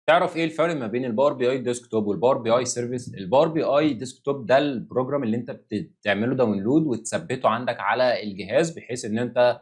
تعرف ايه الفرق ما بين الباور بي اي ديسكتوب والباور بي اي سيرفيس؟ الباور بي اي ديسكتوب ده البروجرام اللي انت بتعمله داونلود وتثبته عندك على الجهاز بحيث ان انت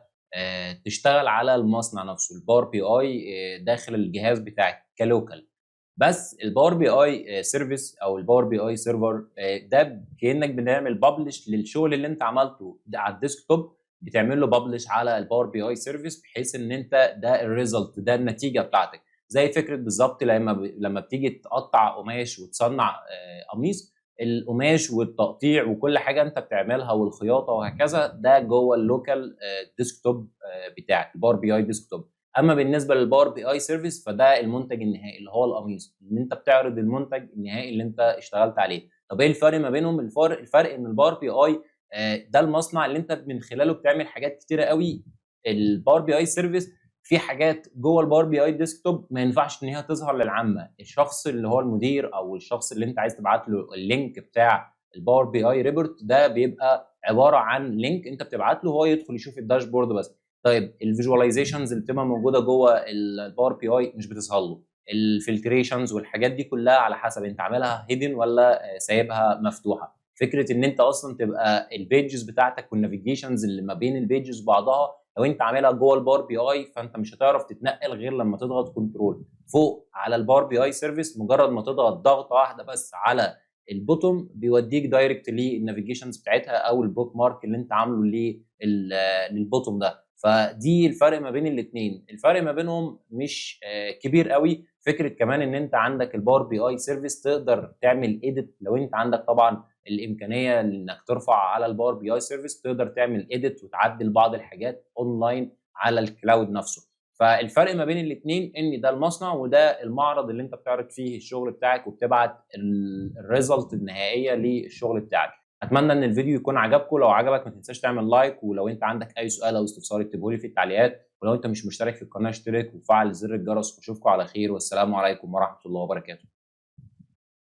تشتغل على المصنع نفسه. الباور بي اي داخل الجهاز بتاعك كلوكال. بس الباور بي اي سيرفيس او الباور بي اي سيرفر ده كانك بنعمل ببلش للشغل اللي انت عملته ده على الديسكتوب، بتعمل له ببلش على الباور بي اي سيرفيس بحيث ان انت ده الريزلت، ده النتيجه بتاعتك. زي فكره بالظبط لما بتيجي تقطع قماش وتصنع قميص، القماش والتقطيع وكل حاجه انت بتعملها والخياطه وهكذا ده جوه اللوكال ديسكتوب بتاعك الباور بي اي ديسكتوب. اما بالنسبه للباور بي اي سيرفيس فده المنتج النهائي اللي هو القميص، ان انت بتعرض المنتج النهائي اللي انت اشتغلت عليه. طب ايه الفرق ما بينهم؟ الفرق ان الباور بي اي ده المصنع اللي انت من خلاله بتعمل حاجات كتيره قوي. الباور بي اي سيرفيس في حاجات جوه الباور بي اي ديسكتوب ما ينفعش ان هي تظهر للعامه. الشخص اللي هو المدير او الشخص اللي انت عايز تبعت له اللينك بتاع الباور بي اي ريبورت ده بيبقى عباره عن لينك انت بتبعت له هو يدخل يشوف الداشبورد بس. طيب الفيجواليزيشنز اللي بتبقى موجوده جوه الباور بي اي مش بتظهر له. الفلتريشنز والحاجات دي كلها على حسب انت عاملها هيدن ولا سايبها مفتوحه. فكره ان انت اصلا تبقى البيجز بتاعتك والنافيجيشنز اللي ما بين البيجز بعضها لو انت عاملها جوه الباور بي اي فانت مش هتعرف تتنقل غير لما تضغط كنترول فوق على الباور بي اي سيرفيس. مجرد ما تضغط ضغطه واحده بس على البوتوم بيوديك دايركت للنافيجيشنز بتاعتها او البوك مارك اللي انت عامله للبوتوم ده. فدي الفرق ما بين الاثنين. الفرق ما بينهم مش كبير قوي. فكره كمان ان انت عندك الباور بي اي سيرفيس تقدر تعمل ايديت لو انت عندك طبعا الامكانيه انك ترفع على الباور بي اي سيرفيس، تقدر تعمل ايديت وتعدل بعض الحاجات اونلاين على الكلاود نفسه. فالفرق ما بين الاثنين ان ده المصنع وده المعرض اللي انت بتعرض فيه الشغل بتاعك وبتبعت الريزلت النهائيه للشغل بتاعك. اتمنى ان الفيديو يكون عجبكم. لو عجبك ما تنساش تعمل لايك، ولو انت عندك اي سؤال او استفسار اكتبه لي في التعليقات، ولو انت مش مشترك في القناه اشترك وفعل زر الجرس. واشوفكم على خير، والسلام عليكم ورحمه الله وبركاته.